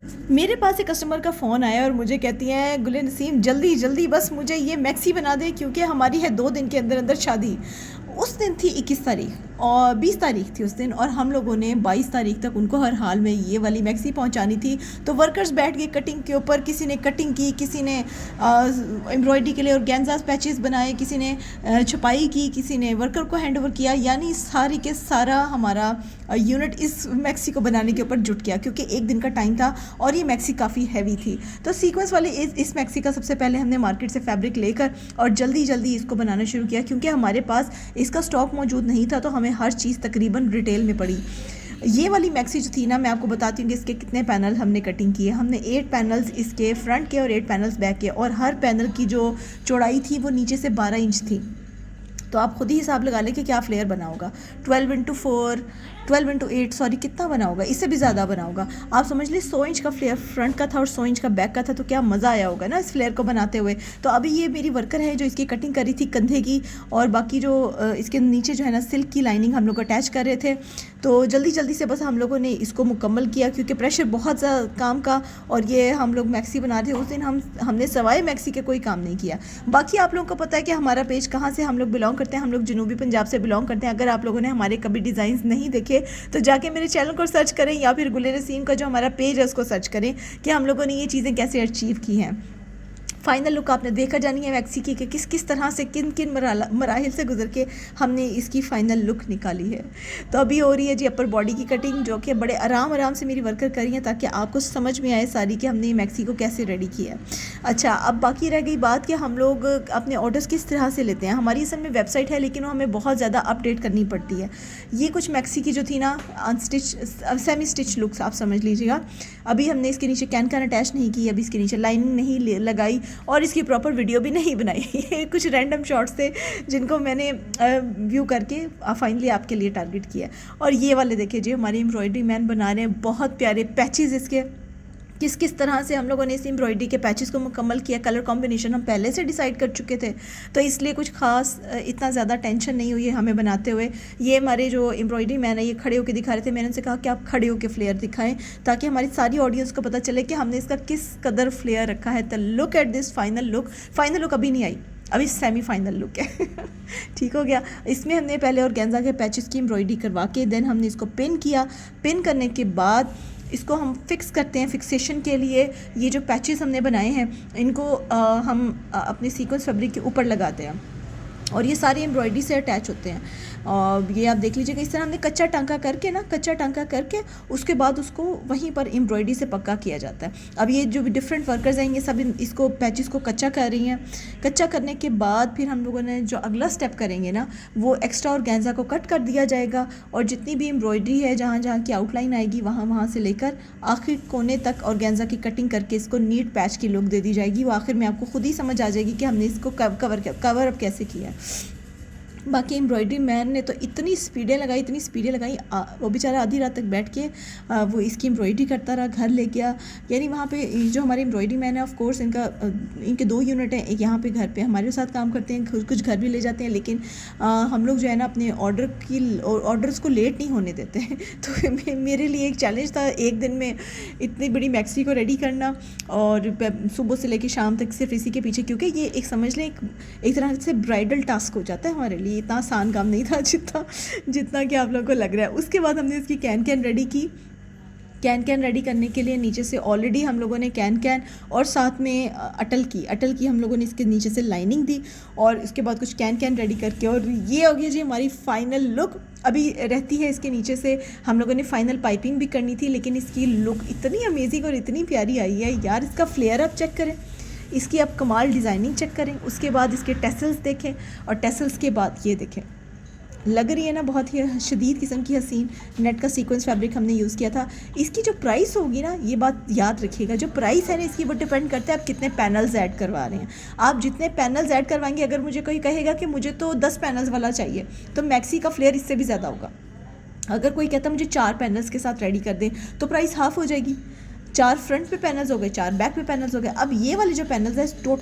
मेरे पास एक कस्टमर का फ़ोन आया और मुझे कहती हैं गुले नसीम जल्दी जल्दी बस मुझे ये मैक्सी बना दे क्योंकि हमारी है 2 दिन के अंदर अंदर शादी। उस दिन थी 21 तारीख और 20 तारीख थी उस दिन, और हम लोगों ने 22 तारीख तक उनको हर हाल में ये वाली मैक्सी पहुंचानी थी। तो वर्कर्स बैठ गए कटिंग के ऊपर, किसी ने कटिंग की, किसी ने एम्ब्रॉयडरी के लिए और गेंजा पैचेस बनाए, किसी ने छपाई की, किसी ने वर्कर को हैंड ओवर किया। यानी सारी के सारा हमारा यूनिट इस मैक्सी को बनाने के ऊपर जुट गया क्योंकि एक दिन का टाइम था और ये मैक्सी काफ़ी हैवी थी। तो सीक्वेंस वाले इस मैक्सी का सबसे पहले हमने मार्केट से फैब्रिक लेकर और जल्दी जल्दी इसको बनाना शुरू किया क्योंकि हमारे पास इसका स्टॉक मौजूद नहीं था, तो हमें हर चीज़ तकरीबन रिटेल में पड़ी। ये वाली मैक्सी जो थी ना, मैं आपको बताती हूँ कि इसके कितने पैनल हमने कटिंग किए। हमने 8 पैनल्स इसके फ्रंट के और 8 पैनल्स बैक के, और हर पैनल की जो चौड़ाई थी वो नीचे से 12 इंच थी। तो आप खुद ही हिसाब लगा लें कि क्या फ्लेयर बना होगा। 12x4, 12x8, सॉरी कितना बना होगा, इससे भी ज़्यादा बना होगा। आप समझ लीजिए 100 इंच का फ्लेयर फ्रंट का था और 100 इंच का बैक का था, तो क्या मज़ा आया होगा ना इस फ्लेयर को बनाते हुए। तो अभी ये मेरी वर्कर है जो इसकी कटिंग कर रही थी कंधे की, और बाकी जो इसके नीचे जो है ना सिल्क की लाइनिंग हम लोग अटैच कर रहे थे। तो जल्दी जल्दी से बस हम लोगों ने इसको मुकम्मल किया क्योंकि प्रेशर बहुत ज़्यादा काम का, और ये हम लोग मैक्सी बना रहे थे उस दिन। हमने सवाए मैक्सी के कोई काम नहीं किया। बाकी आप लोगों को पता है कि हमारा पेज कहाँ से हम लोग बिलोंग करते हैं। हम लोग जनूबी पंजाब से बिलोंग करते हैं। अगर आप लोगों ने हमारे कभी डिज़ाइंस नहीं देखे तो जाके मेरे चैनल को सर्च करें, या फिर गुले नसीम का जो हमारा पेज है उसको सर्च करें कि हम लोगों ने ये चीज़ें कैसे अचीव की हैं। फाइनल लुक आपने देखा जानी है मैक्सी की कि किस किस तरह से किन किन मराहिल से गुजर के हमने इसकी फ़ाइनल लुक निकाली है। तो अभी हो रही है जी अपर बॉडी की कटिंग, जो कि बड़े आराम से मेरी वर्कर कर रही हैं ताकि आपको समझ में आए सारी कि हमने मैक्सी को कैसे रेडी किया है। अच्छा, अब बाकी रह गई बात कि हम लोग अपने ऑर्डर्स किस तरह से लेते हैं। हमारी असल में वेबसाइट है लेकिन वो हमें बहुत ज़्यादा अपडेट करनी पड़ती है। ये कुछ मैक्सी की जो थी ना अनस्टिच सेमी स्टिच लुक्स आप समझ लीजिएगा। अभी हमने इसके नीचे कैन अटैच नहीं की, अभी इसके नीचे लाइनिंग नहीं लगाई और इसकी प्रॉपर वीडियो भी नहीं बनाई। ये कुछ रैंडम शॉट्स थे जिनको मैंने व्यू करके फाइनली आपके लिए टारगेट किया। और ये वाले देखिए जी हमारे एम्ब्रॉयडरी मैन बना रहे हैं, बहुत प्यारे पैचेस इसके। किस किस तरह से हम लोगों ने इस एम्ब्रॉयडरी के पैचेस को मुकम्मल किया। कलर कॉम्बिनेशन हम पहले से डिसाइड कर चुके थे, तो इसलिए कुछ खास इतना ज़्यादा टेंशन नहीं हुई है हमें बनाते हुए। ये हमारे जो एम्ब्रॉयडरी मैन है ये खड़े होकर दिखा रहे थे। मैंने उनसे कहा कि आप खड़े होकर फ्लेयर दिखाएं ताकि हमारी सारी ऑडियंस को पता चले कि हमने इसका किस कदर फ्लेयर रखा है। तो look at this final look. Final look अभी नहीं आई, अभी सेमी फाइनल लुक है। ठीक हो गया। इसमें हमने पहले और गेंजा के पैचेस की एम्ब्रॉयडरी करवा के देन हमने इसको पिन किया। पिन करने के बाद इसको हम फिक्स करते हैं। फिक्सेशन के लिए ये जो पैचेस हमने बनाए हैं इनको हम अपने सीक्वेंस फैब्रिक के ऊपर लगाते हैं और ये सारी एम्ब्रॉयडरी से अटैच होते हैं। और ये आप देख लीजिएगा इस तरह हमने कच्चा टांका करके उसके बाद उसको वहीं पर एम्ब्रॉयडरी से पक्का किया जाता है। अब ये जो भी डिफरेंट वर्कर्स हैं ये सब इसको पैचेस को कच्चा कर रही हैं। कच्चा करने के बाद फिर हम लोगों ने जो अगला स्टेप करेंगे ना वो एक्स्ट्रा और गेंजा को कट कर दिया जाएगा, और जितनी भी एम्ब्रॉयडरी है जहाँ जहाँ की आउटलाइन आएगी वहाँ से लेकर आखिर कोने तक और गेंजा की कटिंग करके इसको नीट पैच की लुक दे दी जाएगी। वो आखिर में आपको खुद ही समझ आ जाएगी कि हमने इसको कवर अप कैसे किया है। बाकी एम्ब्रॉयडरी मैन ने तो इतनी स्पीडें लगाई, वो बेचारा आधी रात तक बैठ के वो इसकी एम्ब्रॉयडरी करता रहा, घर ले गया। यानी वहाँ पे जो हमारे एम्ब्रॉयडरी मैन है ऑफ कोर्स इनके 2 यूनिट हैं, एक यहाँ पे घर पे हमारे साथ काम करते हैं, कुछ घर भी ले जाते हैं, लेकिन हम लोग जो है ना अपने ऑर्डर्स को लेट नहीं होने देते हैं। तो मेरे लिए एक चैलेंज था एक दिन में इतनी बड़ी मैक्सी को रेडी करना, और सुबह से लेकर शाम तक सिर्फ इसी के पीछे, क्योंकि ये एक समझ लें एक तरह से ब्राइडल टास्क हो जाता है हमारे लिए। इतना आसान काम नहीं था जितना कि आप लोगों को लग रहा है। उसके बाद हमने इसकी कैन रेडी की। कैन रेडी करने के लिए नीचे से ऑलरेडी हम लोगों ने कैन और साथ में अटल की हम लोगों ने इसके नीचे से लाइनिंग दी, और इसके बाद कुछ कैन रेडी करके, और ये हो गया जी हमारी फाइनल लुक। अभी रहती है इसके नीचे से हम लोगों ने फाइनल पाइपिंग भी करनी थी, लेकिन इसकी लुक इतनी अमेजिंग और इतनी प्यारी आई है यार। इसका फ्लेयर आप चेक करें, इसकी आप कमाल डिज़ाइनिंग चेक करें, उसके बाद इसके टेसल्स देखें, और टेसल्स के बाद ये देखें, लग रही है ना बहुत ही शदीद किस्म की हसीन नेट का सीक्वेंस फैब्रिक हमने यूज़ किया था। इसकी जो प्राइस होगी ना, ये बात याद रखिएगा, जो प्राइस है ना इसकी वो डिपेंड करता है आप कितने पैनल्स ऐड करवा रहे हैं। आप जितने पैनल्स ऐड करवाएंगे, अगर मुझे कोई कहेगा कि मुझे तो 10 पैनल्स वाला चाहिए, तो मैक्सी का फ्लेयर इससे भी ज़्यादा होगा। अगर कोई कहता मुझे 4 पैनल्स के साथ रेडी कर दें तो प्राइस हाफ़ हो जाएगी। 4 फ्रंट पे पैनल्स हो गए, 4 बैक पे पैनल्स हो गए। अब ये वाले जो पैनल्स है टोटल